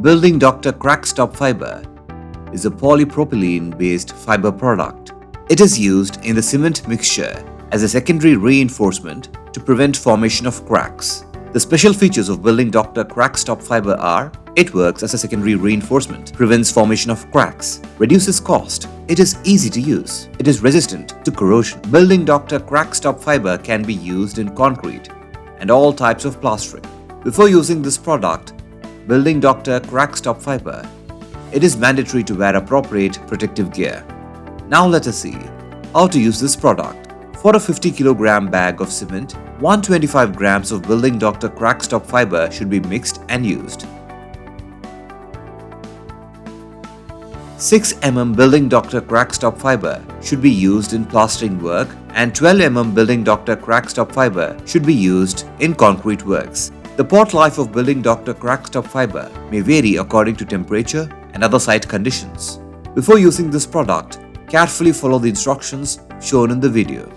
Building Doctor Crack Stop Fibre is a polypropylene-based fiber product. It is used in the cement mixture as a secondary reinforcement to prevent formation of cracks. The special features of Building Doctor Crack Stop Fibre are: it works as a secondary reinforcement, prevents formation of cracks, reduces cost, it is easy to use, it is resistant to corrosion. Building Doctor Crack Stop Fibre can be used in concrete and all types of plastering. Before using this product, Building Doctor Crack Stop Fibre, it is mandatory to wear appropriate protective gear. Now let us see how to use this product. For a 50 kg bag of cement, 125 grams of Building Doctor Crack Stop Fibre should be mixed and used. 6 mm Building Doctor Crack Stop Fibre should be used in plastering work and 12 mm Building Doctor Crack Stop Fibre should be used in concrete works. The pot life of Building Doctor Crack Stop Fibre may vary according to temperature and other site conditions. Before using this product, carefully follow the instructions shown in the video.